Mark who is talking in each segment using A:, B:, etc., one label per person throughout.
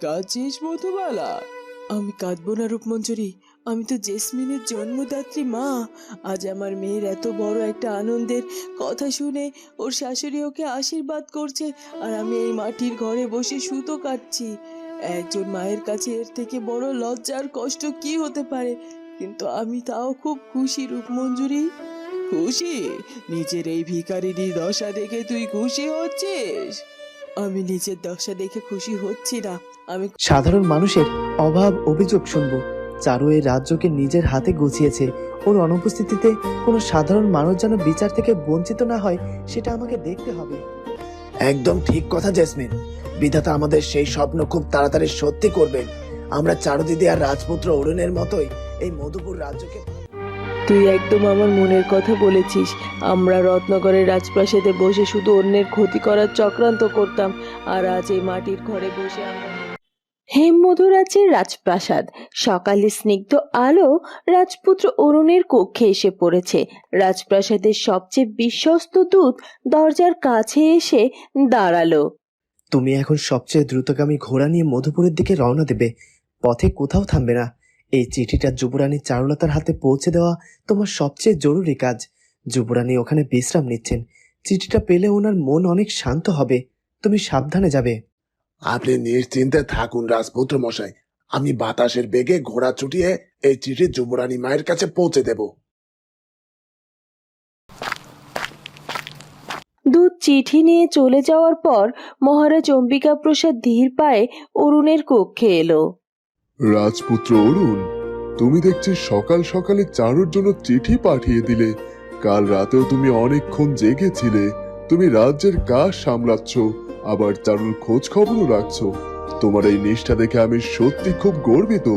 A: কাঁদছিস মধুবালা? আমি কাঁদবো না রূপমঞ্জরি, আমি তো জেসমিনের জন্মদাত্রী মা। আজ আমার মেয়ের এত বড় একটা আনন্দের কথা শুনে ওর শাশুড়ি ওকে আশীর্বাদ করছে, আর আমি এই মাটির ঘরে বসে সুতো কাটছি। একজন মায়ের কাছে এর থেকে বড় লজ্জার কষ্ট কি হতে পারে? কিন্তু আমি তাও খুব খুশি রূপমঞ্জরি। খুশি? নিজের এই ভিখারিনী দশা দেখে তুই খুশি হচ্ছিস? আমি নিজের দশা দেখে খুশি হচ্ছি না, আমি
B: সাধারণ মানুষের অভাব অভিযোগ শুনবো। চারু এই রাজ্যকে নিজের হাতে গুছিয়েছে। ওর অনুপস্থিতিতে কোনো সাধারণ মানুষ যেন বিচার থেকে বঞ্চিত না হয়, সেটা আমাকে দেখতে হবে। একদম ঠিক কথা জেসমিন। বিধাতা আমাদের সেই স্বপ্ন খুব তাড়াতাড়ি সত্যি করবেন। আমরা চারু দিদি আর রাজপুত্র অরুণের মতোই এই মধুপুর রাজ্যকে।
A: তুই একদম আমার মনের কথা বলেছিস। আমরা রত্নগরের রাজপ্রাসাদে বসে শুধু অন্যের ক্ষতি করার চক্রান্ত করতাম, আর আজ এই মাটির ঘরে বসে আমরা। হেমমধুরাজের রাজপ্রাসাদ। সকালে স্নিগ্ধ আলো রাজপুত্র অরুণের কক্ষে এসে পড়েছে। রাজপ্রাসাদের সবচেয়ে বিশ্বস্ত দূত দরজার কাছে এসে দাঁড়ালো।
B: তুমি এখন সবচেয়ে দ্রুতগামী ঘোড়া নিয়ে মধুপুরের দিকে রওনা দেবে। পথে কোথাও থামবে না। এই চিঠিটা যুবরানী চারুলতার হাতে পৌঁছে দেওয়া তোমার সবচেয়ে জরুরি কাজ। যুবরানী ওখানে বিশ্রাম নিচ্ছেন। চিঠিটা পেলে ওনার মন অনেক শান্ত হবে। তুমি সাবধানে যাবে।
C: আপনি নিশ্চিন্তে থাকুন রাজপুত্র মশাই, আমি বাতাসের বেগে ঘোড়া ছুটিয়ে এই চিঠি যুবরানী মায়ের কাছে পৌঁছে দেব।
A: দূত চিঠি নিয়ে চলে যাওয়ার পর মহারাজ অম্বিকা প্রসাদ ধীর পায়ে অরুণের কক্ষে এলো।
D: রাজপুত্র অরুণ, তুমি দেখছি সকাল সকালে চারুর জন্য চিঠি পাঠিয়ে দিলে। কাল রাতেও তুমি অনেকক্ষণ জেগেছিলে। তুমি রাজ্যের কাজ সামলাচ্ছ, আবার চারুর খোঁজ খবরও রাখছো। তোমার এই নিষ্ঠা দেখে আমি সত্যি খুব গর্বিত।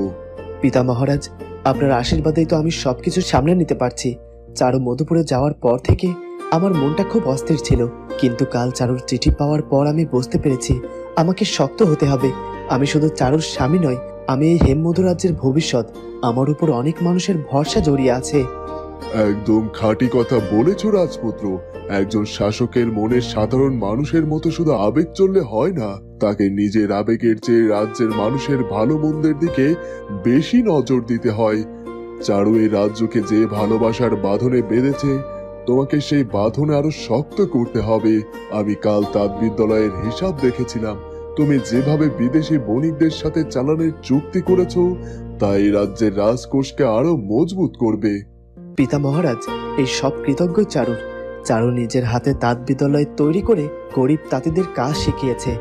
B: পিতা মহারাজ, আপনার আশীর্বাদেই তো আমি সবকিছু সামলে নিতে পারছি। চারু মধুপুরে যাওয়ার পর থেকে আমার মনটা খুব অস্থির ছিল, কিন্তু কাল চারুর চিঠি পাওয়ার পর আমি বুঝতে পেরেছি আমাকে শক্ত হতে হবে। আমি শুধু চারুর স্বামী নই, আমি এই হেমমধু রাজ্যের ভবিষ্যৎ। আমার উপর অনেক মানুষের ভরসা জড়িয়ে আছে।
D: একদম খাঁটি কথা বলেছ রাজপুত্র। একজন শাসকের মনে সাধারণ মানুষের মতো শুধু আবেগ চললে হয় না, তাকে নিজের আবেগের চেয়ে রাজ্যের মানুষের ভালো মন্দের দিকে বেশি নজর দিতে হয়। চারু এই রাজ্যকে যে ভালোবাসার বাঁধনে বেঁধেছে, তোমাকে সেই বাঁধনে আরো শক্ত করতে হবে। আমি কাল তাঁত বিদ্যালয়ের হিসাব দেখেছিলাম। তুমি যেভাবে বিদেশি বণিকদের সাথে চালানের চুক্তি করেছো, তা এই রাজ্যের রাজকোষকে আরো মজবুত করবে।
B: পিতা মহারাজ, এই সব কৃতজ্ঞ চারুর। চারু নিজের হাতে তাঁত বিদ্যালয় তৈরি করে গরিব তাঁতিদের কাজ শিখিয়েছে।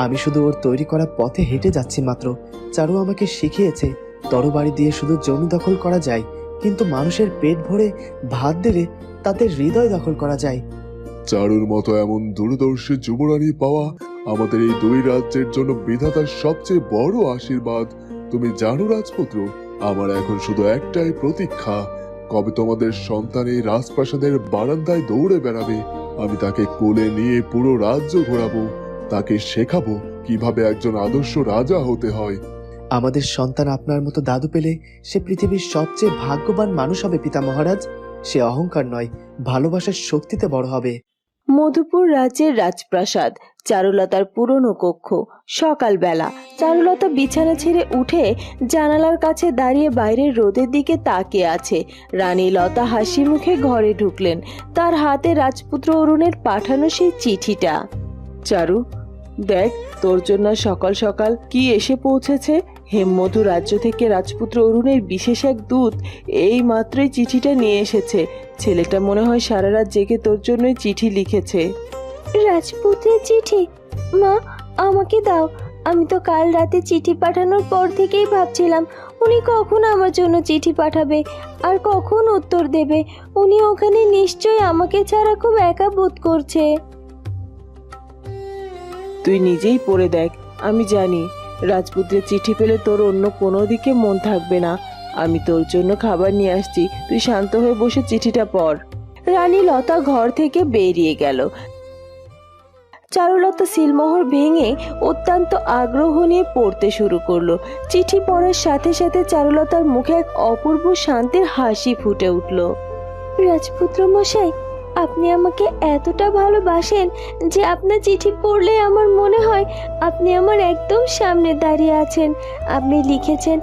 B: আমি শুধু ওর তৈরি করা পথে হেঁটে যাচ্ছি মাত্র। চারু আমাকে শিখিয়েছে তরবারি দিয়ে শুধু জমি দখল করা যায়, কিন্তু মানুষের পেট ভরে ভাত দিলে তাদের হৃদয় দখল করা যায়।
D: চারুর মতো এমন দূরদর্শী যুবরানী পাওয়া আমাদের এই দুই রাজ্যের জন্য বিধাতার সবচেয়ে বড় আশীর্বাদ। তুমি জানো রাজপুত্র, আমার এখন শুধু একটাই প্রতীক্ষা, কবে তোমাদের সন্তান এই রাজপ্রাসাদের বারান্দায় দৌড়ে বেড়াবে। আমি তাকে কোলে নিয়ে পুরো রাজ্য ঘোরাবো, তাকে শেখাবো কিভাবে একজন আদর্শ রাজা হতে হয়।
B: আমাদের সন্তান আপনার মতো দাদু পেলে সে পৃথিবীর সবচেয়ে ভাগ্যবান মানুষ হবে পিতা মহারাজ। সে অহংকার নয়, ভালোবাসার শক্তিতে বড় হবে।
A: মধুপুর রাজ্যের রাজপ্রাসাদ। চারুলতার পুরনো কক্ষ। সকালবেলা চারুলতা বিছানা ছেড়ে উঠে জানালার কাছে দাঁড়িয়ে বাইরের রোদের দিকে তাকিয়ে আছে। রানী লতা হাসি মুখে ঘরে ঢুকলেন। তার হাতে রাজপুত্র অরুণের পাঠানো সেই চিঠিটা। চারু, দেখ, তোর জন্য সকাল সকাল কি এসে পৌঁছেছে। হেমমধু রাজ্য থেকে রাজপুত্র অরুণের বিশেষ এক দূত এই মাত্রই চিঠিটা নিয়ে এসেছে। ছেলেটা মনে হয় সারা রাত জেগে তোর জন্যই চিঠি লিখেছে।
E: রাজপুতের চিঠি? মা, আমাকে দাও। আমি তো কাল রাতে চিঠি পাঠানোর পর থেকেই ভাবছিলাম উনি কখন আমার জন্য চিঠি পাঠাবে আর কখন উত্তর দেবে। উনি ওখানে নিশ্চয়ই আমাকে ছাড়া খুব একা বোধ করছে।
A: তুই নিজেই পড়ে দেখ। আমি জানি রাজপুত্রের চিঠি পেলে তোর অন্য কোনো দিকে মন থাকবে না। আমি তোর জন্য খাবার নিয়ে আসছি, তুই শান্ত হয়ে বসে চিঠিটা পড়। রানী লতা ঘর থেকে বেরিয়ে গেল। চারুলতা সিলমোহর ভেঙে অত্যন্ত আগ্রহ নিয়ে পড়তে শুরু করলো। চিঠি পড়ার সাথে সাথে চারুলতার মুখে এক অপূর্ব শান্তির হাসি ফুটে উঠল।
E: রাজপুত্র মশাই, আপনি আমাকে এতটা ভালোবাসেন যে আপনার চিঠি পড়লে আমার মনে হয় আপনি আমার একদম সামনে দাঁড়িয়ে আছেন। আপনি লিখেছেন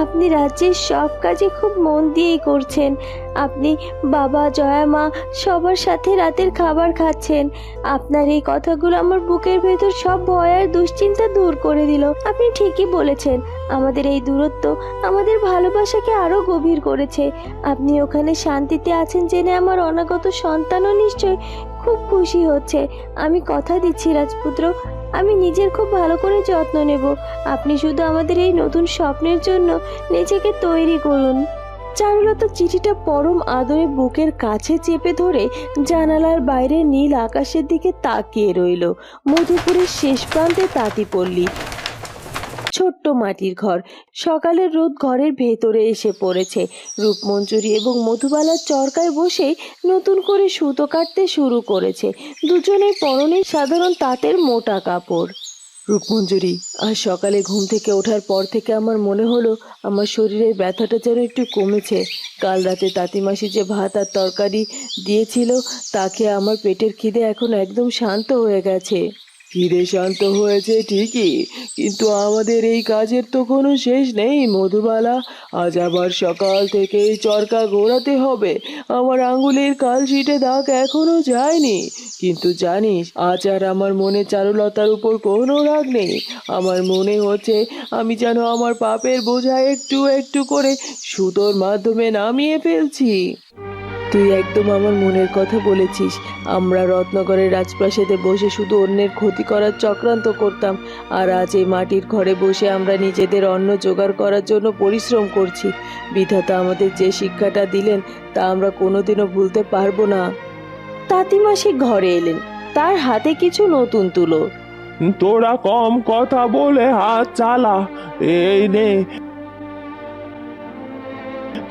E: আপনি রাজ্যের সব কাজে খুব মন দিয়েই করছেন। আপনি বাবা, জয়া মা সবার সাথে রাতের খাবার খাচ্ছেন। আপনার এই কথাগুলো আমার বুকের ভেতর সব ভয় আর দুশ্চিন্তা দূর করে দিল। আপনি ঠিকই বলেছেন, আমাদের এই দূরত্ব আমাদের ভালোবাসাকে আরো গভীর করেছে। আপনি ওখানে শান্তিতে আছেন জেনে আমার অনাগত সন্তানও নিশ্চয় খুব খুশি হচ্ছে। আমি কথা দিচ্ছি রাজপুত্র, আমি নিজের খুব ভালো করে যত্ন নেব। আপনি শুধু আমাদের এই নতুন স্বপ্নের জন্য নিজেকে তৈরি করুন।
A: চারুলতা চিঠিটা পরম আদরে বুকের কাছে চেপে ধরে জানালার বাইরে নীল আকাশের দিকে তাকিয়ে রইল। মধুপুরের শেষ প্রান্তে তাঁতি পল্লী, ছোট্ট মাটির ঘর। সকালের রোদ ঘরের ভেতরে এসে পড়েছে। রূপমঞ্জুরি এবং মধুবালার চরকায় বসে নতুন করে সুতো কাটতে শুরু করেছে। দুজনের পরনে সাধারণ তাঁতের মোটা কাপড়। রূপমঞ্জুরি, আজ সকালে ঘুম থেকে ওঠার পর থেকে আমার মনে হলো আমার শরীরের ব্যথাটা যেন একটু কমেছে। কাল রাতে তাঁতিমাসি যে ভাত আর তরকারি দিয়েছিল তা খেয়ে আমার পেটের খিদে এখন একদম শান্ত হয়ে গেছে। খিদে শান্ত হয়েছে ঠিকই, কিন্তু আমাদের এই কাজের তো কোনো শেষ নেই মধুবালা। আজ আবার সকাল থেকেই চরকা ঘোরাতে হবে। আমার আঙ্গুলের কালশিটে দাগ এখনো যায়নি, কিন্তু জানিস আজ আর আমার মনে চারুলতার উপর কোনো রাগ নেই। আমার মনে হচ্ছে আমি যেন আমার পাপের বোঝা একটু একটু করে সুতোর মাধ্যমে নামিয়ে ফেলছি। তুই একদম আমার মনের কথা বলেছিস। আমরা রত্নগরের রাজপ্রাসাদে বসে শুধু অন্যের ক্ষতি করার চক্রান্ত করতাম, আর আজ এই মাটির ঘরে বসে আমরা নিজেদের অন্ন জোগাড় করার জন্য পরিশ্রম করছি। বিধাতা আমাদের যে শিক্ষাটা দিলেন তা আমরা কোনোদিনও ভুলতে পারবো না। তাঁতিমাসি ঘরে এলেন, তার হাতে কিছু নতুন তুলো।
F: তোরা কম কথা বলে হাত চালা, এই নে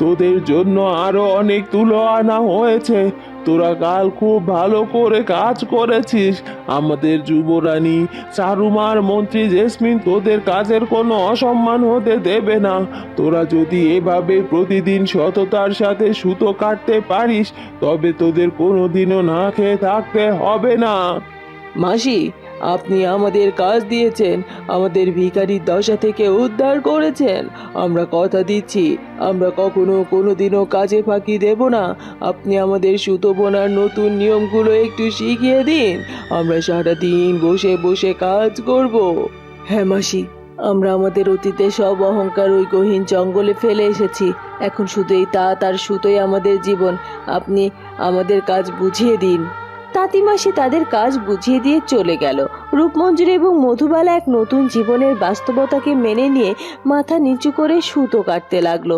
F: তোদের জন্য আরো অনেক তুলো আনা হয়েছে। তোরা কাল খুব ভালো করে কাজ করেছিস। আমাদের যুবরানী চারুমার মন্ত্রী জেসমিন তোদের কাজের কোনো অসম্মান হতে দেবে না। তোরা যদি এভাবে প্রতিদিন সততার সাথে সুতো কাটতে পারিস তবে তোদের কোনোদিনও না খেয়ে থাকতে হবে না।
A: মাসি, আপনি আমাদের কাজ দিয়েছেন, আমাদের ভিখারির দশা থেকে উদ্ধার করেছেন। আমরা কথা দিচ্ছি আমরা কখনো কোনোদিনও কাজে ফাঁকি দেব না। আপনি আমাদের সুতো বোনার নতুন নিয়মগুলো একটু শিখিয়ে দিন, আমরা সারাদিন বসে বসে কাজ করব। হ্যাঁ মাসি, আমরা আমাদের অতীতে সব অহংকার ওই গহীন জঙ্গলে ফেলে এসেছি। এখন শুধু এই তাঁত আর সুতোই আমাদের জীবন। আপনি আমাদের কাজ বুঝিয়ে দিন। তাঁতিমাসি তাদের কাজ বুঝিয়ে দিয়ে চলে গেল। রূপমঞ্জুরি এবং মধুবালা এক নতুন জীবনের বাস্তবতাকে মেনে নিয়ে মাথা নিচু করে সুতো কাটতে লাগলো।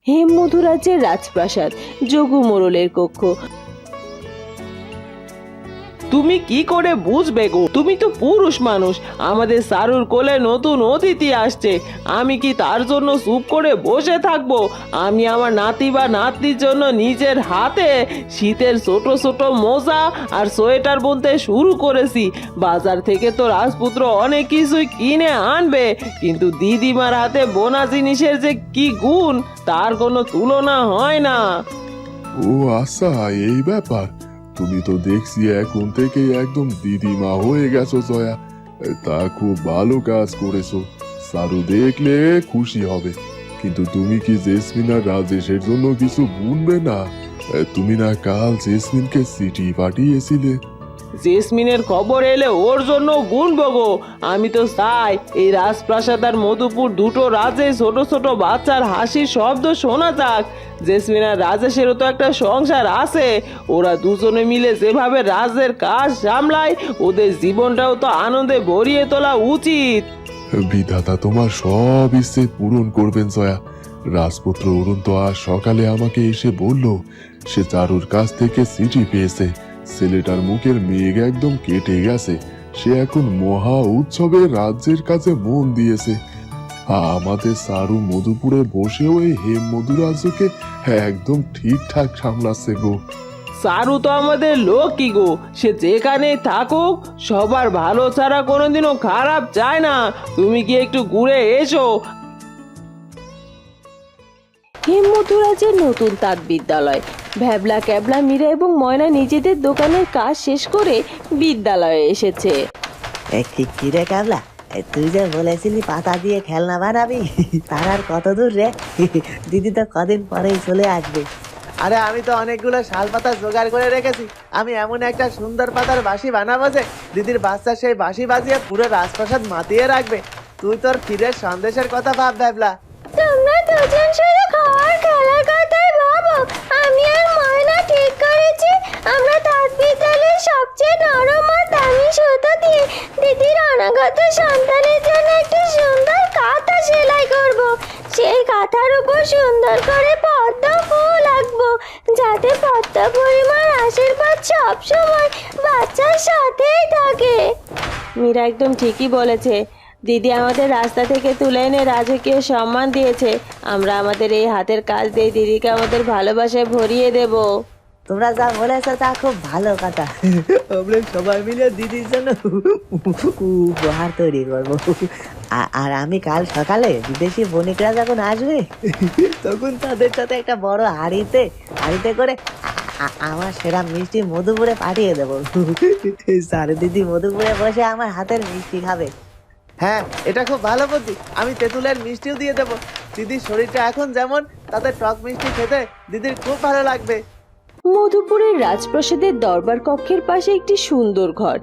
A: হেমমধু রাজ্যের রাজপ্রাসাদ, যোগু মোড়লের কক্ষ।
F: তুমি কি করে বুঝবে গো? তুমি তো পুরুষ মানুষ। আমাদের সারুর কোলে নতুন অতিথি আসছে, আমি কি তার জন্য চুপ করে বসে থাকবো? আমি আমার নাতি বা নাতনির জন্য নিজের হাতে শীতের ছোট ছোট মোজা আর সোয়েটার বুনতে শুরু করেছি। বাজার থেকে তো রাজপুত্র অনেক কিছুই কিনে আনবে, কিন্তু দিদিমার হাতে বোনা জিনিসের যে কি গুণ তার কোনো তুলনা হয় না।
D: ও আচ্ছা, এই ব্যাপার। তুমি তো দেখছি এখন থেকে একদম দিদিমা হয়ে গেছো জয়া। তা খুব ভালো কাজ করেছো। সারু দেখলে খুশি হবে। কিন্তু তুমি কি জেসমিন আর রাজেশের জন্য কিছু বুনবে না? তুমি না কাল জেসমিনকে চিঠি পাঠিয়েছিলে?
F: জেসমিনের খবর এলে ওর জন্য বুনবো গো। আমি তো চাই এই রাজপ্রাসাদ আর মধুপুর দুটো রাজে ছোট ছোট বাচ্চার হাসির শব্দ শোনা যাক। জেসমিন আর রাজেশেরও তো একটা সংসার আছে। ওরা দুজনে মিলে যেভাবে রাজের কাজ সামলায় ওদের জীবনটাও তো আনন্দে ভরিয়ে তোলা উচিত।
D: বিধাতা তোমার সব ইচ্ছে পূরণ করবেন জয়া। রাজপুত্র অরুণ তো আজ সকালে আমাকে এসে বলল সে চারুর কাছ থেকে চিঠি পেয়েছে। ছেলেটার মুখের মেঘ একদম কেটে গেছে। সে এখন মহা উৎসবে রাজ্যের কাছে মন দিয়েছে। আমাদের চারু মধুপুরে বসেও এই হেমমধু রাজ্যকে একদম ঠিকঠাক সামলাচ্ছে গো।
F: সারু তো আমাদের লক্ষ্মী গো, সে যেখানেই থাকুক সবার ভালো ছাড়া কোনোদিনও খারাপ চায় না। তুমি কি একটু ঘুরে এসো।
A: হেমমধু রাজ্যের নতুন তাঁত বিদ্যালয়, ভ্যাবলা ক্যাবলা মীরা এবং ময়না নিজেদের দোকানের কাজ শেষ করে বিদ্যালয়ে এসেছে।
G: কিরে কাবলা, তুই যে বলেছিলি পাতা দিয়ে খেলনা বানাবি, তার আর কত দূর রে? দিদি তো কদিন পরেই চলে আসবে।
B: আরে আমি তো অনেকগুলো শাল পাতা জোগাড় করে রেখেছি। আমি এমন একটা সুন্দর পাতার বাঁশি বানাবো যে দিদির বাচ্চা সেই বাঁশি বাজিয়ে পুরো রাজপ্রাসাদ মাতিয়ে রাখবে। তুই তোর ক্ষীরের সন্দেশের কথা ভাব ভ্যাবলা।
E: তোমরা দুজন শুধু খাওয়ার খেলার কথাই ভাবো। আমি আর ময়না ঠিক করেছি আমরা তাঁত বিদ্যালয়ের সবচেয়ে নরম আর দামি সুতো দিয়ে দিদির অনাগত সন্তানের জন্য একটি সুন্দর কাঁথা সেলাই করব। সেই কাঁথার উপর সুন্দর করে পদ্ম ফুল আঁকবো, যাতে পদ্ম পরিমাণ আশীর্বাদ সবসময় বাচ্চার সাথেই থাকে।
A: মীরা একদম ঠিকই বলেছে। দিদি আমাদের রাস্তা থেকে তুলে এনে রাজকীয় সম্মান দিয়েছে। আমরা আমাদের এই হাতের কাজ দিয়ে দিদিকে আমাদের ভালোবাসায় ভরিয়ে দেব।
G: তোমরা যা বলেছো তা খুব ভালো কথা। আমরা সবাই মিলে দিদির জন্য উপহার তৈরি করবো। আর আমি কাল সকালে বিদেশি বণিকরা যখন আসবে, তখন তাদের সাথে একটা বড় হাঁড়িতে করে আমার সেরা মিষ্টি মধুপুরে পাঠিয়ে দেবো। সারে দিদি মধুপুরে বসে আমার হাতের মিষ্টি খাবে।
B: হ্যাঁ, এটা খুব ভালো বুদ্ধি। আমি তেঁতুলের মিষ্টিও দিয়ে দেবো। দিদির শরীরটা এখন যেমন, তাতে টক মিষ্টি খেতে দিদির খুব ভালো লাগবে।
A: মধুপুরের রাজপ্রাসাদের দরবার কক্ষের পাশে একটি সুন্দর ঘর।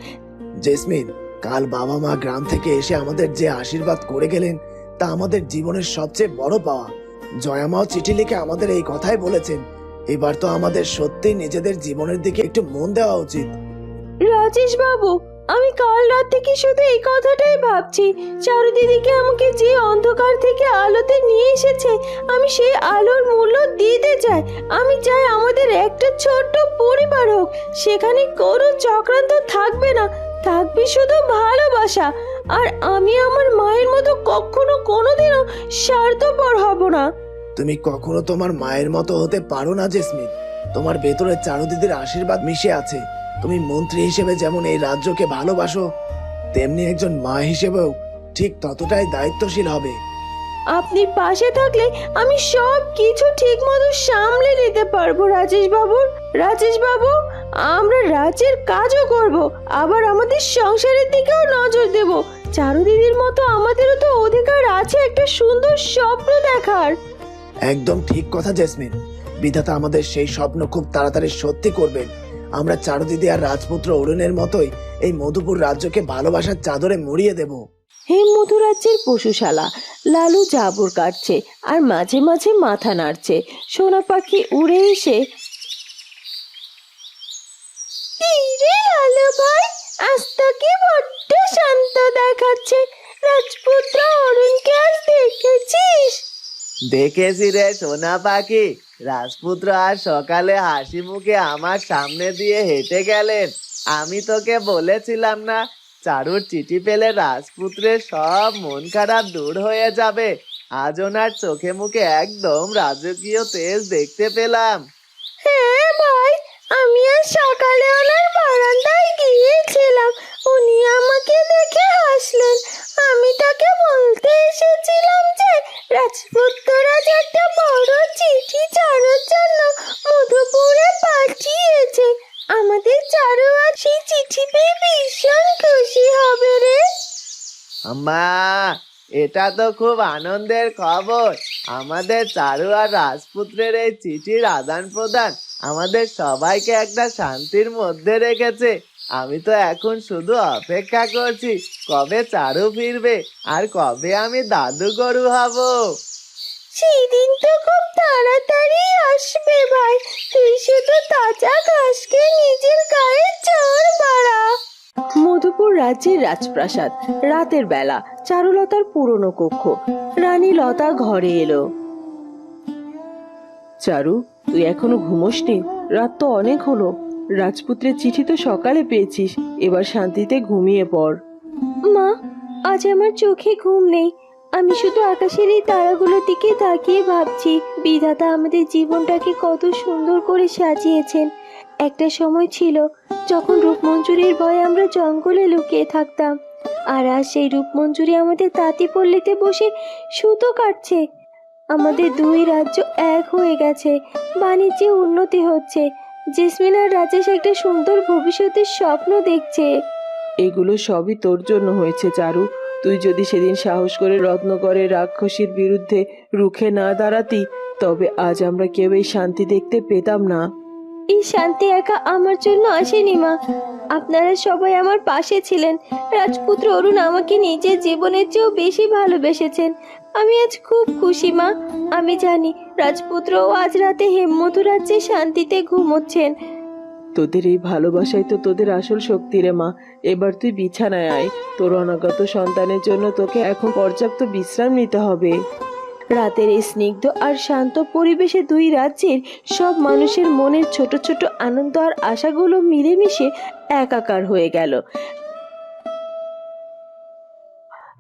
C: জেসমিন, কাল বাবা মা গ্রাম থেকে এসে আমাদের যে আশীর্বাদ করে গেলেন তা আমাদের জীবনের সবচেয়ে বড় পাওয়া। জয়ামাও চিঠি লিখে আমাদের এই কথাই বলেছেন। এবার তো আমাদের সত্যি নিজেদের জীবনের দিকে একটু মন দেওয়া উচিত।
A: রাজেশ বাবু, আমি কাল রাত থেকে শুধু এই কথাটাই ভাবছি। চারু দিদিকে আমাকে যে অন্ধকার থেকে আলোতে নিয়ে এসেছে, আমি সেই আলোর মূল্য দিতে চাই। আমি চাই আমাদের একটা ছোট্ট পরিবার হোক, সেখানে কোনো চক্রান্ত থাকবে না, থাকবে শুধু ভালোবাসা। আর আমি আমার মায়ের মতো কখনো কোনোদিনও স্বার্থপর হব না।
C: তুমি কখনো তোমার মায়ের মতো হতে পারো না জেসমিন। তোমার ভেতরে চারুদিদির আশীর্বাদ মিশে আছে। তুমি মন্ত্রী হিসেবে যেমন এই রাজ্যকে ভালোবাসো, তেমনি একজন মা হিসেবেও ঠিক ততটাই দায়িত্বশীল হবে।
A: আপনি পাশে থাকলে আমি সব কিছু ঠিক মতো সামলে নিতে পারবো রাজেশ বাবু। রাজেশ বাবু, আমরা রাজ্যের কাজও করব, আবার আমাদের সংসারের দিকেও নজর দেব। চারু দিদির মতো আমাদেরও তো অধিকার আছে একটা সুন্দর স্বপ্ন দেখার।
C: একদম ঠিক কথা জেসমিন। বিধাতা আমাদের সেই স্বপ্ন খুব তাড়াতাড়ি সত্যি করবেন। আমরা চারুদিদি আর রাজপুত্র অরুণের মতোই এই মধুপুর রাজ্যকে ভালোবাসার চাদরে মুড়িয়ে দেব।
A: হেমমধু রাজ্যের পশুশালা। লালু জাবর কাটছে আর মাঝে মাঝে মাথা নাড়ছে। সোনা পাখি উড়ে এসে,
E: লালু ভাই, আজ তোকে বড্ড শান্ত দেখাচ্ছে। রাজপুত্র অরুণকে আজ দেখেছিস?
B: দেখেছি রে সোনা পাখি। রাজপুত্র আজ সকালে হাসি মুখে আমার সামনে দিয়ে হেঁটে গেলেন। আমি তোকে বলেছিলাম না, চারুর চিঠি পেলে রাজপুত্রের সব মন খারাপ দূর হয়ে যাবে। আজ ওনার চোখে মুখে একদম রাজকীয় তেজ দেখতে পেলাম।
E: হ্যাঁ ভাই, আমি আজ সকালে ওনার বারান্দায় গিয়েছিলাম। উনি আমাকে দেখে হাসলেন। আমি তাকে বলতে এসেছিলাম যে রাজপুত্ররাজ একটা বড় চিঠি চারুর জন্য মধুপুরে পাঠিয়েছে। আমাদের চারু আজ সেই চিঠি পেয়ে ভীষণ খুশি হবে রে।
B: আম্মা, এটা তো খুব আনন্দের খবর। আমাদের চারু আর রাজপুত্রের এই চিঠির আদান প্রদান আমাদের সবাইকে একটা শান্তির মধ্যে রেখেছে। আমি তো এখন শুধু অপেক্ষা করছি কবে চারু ফিরবে আর কবে আমি দাদু গরু হব।
E: সেই দিন তো খুব তাড়াতাড়ি আসবে ভাই। তুই শুধু তাজা ঘাসকে নিজের গায়ে চড় বাড়া।
A: মধুপুর রাজ্যের রাজপ্রাসাদ। রাতের বেলা। চারুলতার পুরনো কক্ষ। রানী লতা ঘরে এলো। চারু, তুই এখনো ঘুমোসনি? রাত তো অনেক হলো। রাজপুত্রের চিঠি তো সকালে পেয়েছিস, এবার শান্তিতে ঘুমিয়ে পড়।
E: মা, আজ আমার চোখে ঘুম নেই। আমি শুধু আকাশের এই তারাগুলোর দিকে তাকিয়ে ভাবছি বিধাতা আমাদের জীবনটাকে কত সুন্দর করে সাজিয়েছেন। একটা সময় ছিল যখন রূপমঞ্জুরির ভয়ে আমরা জঙ্গলে লুকিয়ে থাকতাম, আর আজ সেই রূপমঞ্জুরি আমাদের তাঁতি পল্লীতে বসে সুতো কাটছে। আমাদের দুই রাজ্য এক হয়ে গেছে, বাণিজ্যে উন্নতি হচ্ছে, জেসমিন আর রাজেশ একটা সুন্দর ভবিষ্যতের স্বপ্ন দেখছে।
F: এগুলো সবই তোর জন্য হয়েছে চারু। তুই যদি সেদিন সাহস করে রত্নকরের রাক্ষসীর বিরুদ্ধে রুখে না দাঁড়াতি, তবে আজ আমরা কেউ এই শান্তি দেখতে পেতাম না।
E: এই শান্তি একা আমার জন্য আসেনি মা, আপনারা সবাই আমার পাশে ছিলেন। রাজপুত্র অরুণ আমাকে নিজের জীবনের চেয়েও বেশি ভালোবেসেছেন। আমি আজ খুব খুশি মা। আমি জানি রাজপুত্রও আজ রাতে হেমমধু রাজ্যে শান্তিতে ঘুমোচ্ছেন।
F: তোদের এই ভালোবাসাই তো তোদের আসল শক্তি রে মা। এবার তুই বিছানায় আয়, তোর অনাগত সন্তানের জন্য তোকে এখন পর্যাপ্ত বিশ্রাম নিতে হবে।
A: রাতের এই স্নিগ্ধ আর শান্ত পরিবেশে দুই রাজ্যের সব মানুষের মনের ছোট ছোট আনন্দ আর আশাগুলো মিলেমিশে একাকার হয়ে গেল।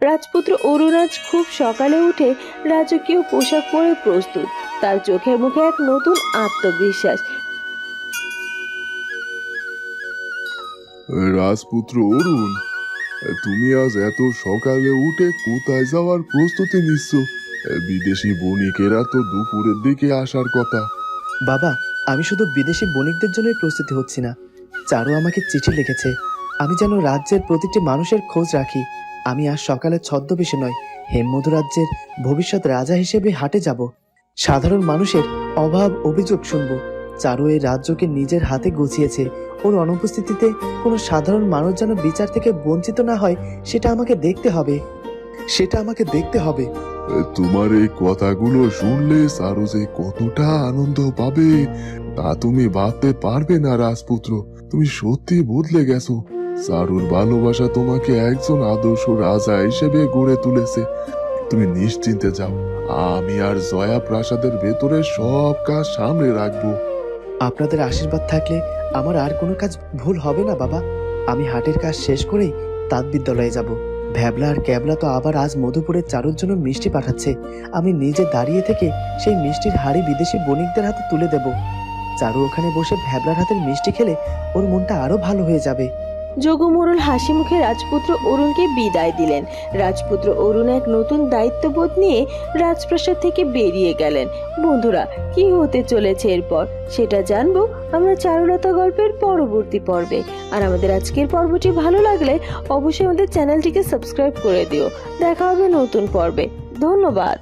A: রাজপুত্র অরুণ আজ খুব সকালে উঠে রাজকীয় পোশাক পরে প্রস্তুত। তার চোখে মুখে এক নতুন আত্মবিশ্বাস।
D: রাজপুত্র অরুণ, তুমি আজ এত সকালে উঠে কোথায় যাওয়ার প্রস্তুতি নিচ্ছ? বিদেশি বণিকেরা তো দুপুরের দিকে আসার কথা।
B: বাবা, আমি শুধু বিদেশি বণিকদের জন্যই প্রস্তুতি হচ্ছি না। চারু আমাকে চিঠি লিখেছে আমি যেন রাজ্যের প্রতিটি মানুষের খোঁজ রাখি। আমি আজ সকালে ছদ্মবেশে নয়, হেমমধু রাজ্যের ভবিষ্যৎ রাজা হিসেবে হাটে যাব। সাধারণ মানুষের অভাব অভিযোগ শুনবো। চারু এই রাজ্যকে নিজের হাতে গুছিয়েছে। ওর অনুপস্থিতিতে কোনো সাধারণ মানুষ যেন বিচার থেকে বঞ্চিত না হয়, সেটা আমাকে দেখতে হবে।
D: তোমার এই কথাগুলো শুনলে চারু যে কতটা আনন্দ পাবে তা তুমি ভাবতে পারবে না রাজপুত্র। তুমি সত্যি বদলে গেছো। চারুর ভালোবাসা তোমাকে একজন আদর্শ রাজা হিসেবে গড়ে তুলেছে। তুমি নিশ্চিন্তে যাও, আমি আর জয়া প্রাসাদের ভেতরে সব কাজ সামনে রাখবো।
B: আপনাদের আশীর্বাদ থাকলে আমার আর কোনো কাজ ভুল হবে না বাবা। আমি হাটের কাজ শেষ করেই তাঁত বিদ্যালয়ে যাব। ভ্যাবলা আর ক্যাবলা তো আবার আজ মধুপুরের চারুর জন্য মিষ্টি পাঠাচ্ছে। আমি নিজে দাঁড়িয়ে থেকে সেই মিষ্টির হাড়ি বিদেশি বণিকদের হাতে তুলে দেব। চারু ওখানে বসে ভ্যাবলার হাতের মিষ্টি খেলে ওর মনটা আরো ভালো হয়ে যাবে।
A: যোগমোড়ল হাসি মুখে রাজপুত্র অরুণকে বিদায় দিলেন। রাজপুত্র অরুণ এক নতুন দায়িত্ববোধ নিয়ে রাজপ্রাসাদ থেকে বেরিয়ে গেলেন। বন্ধুরা, কি হতে চলেছে এরপর সেটা জানবো আমরা চারুলতা গল্পের পরবর্তী পর্বে। আর আমাদের আজকের পর্বটি ভালো লাগলে অবশ্যই আমাদের চ্যানেলটিকে সাবস্ক্রাইব করে দিও। দেখা হবে নতুন পর্বে। ধন্যবাদ।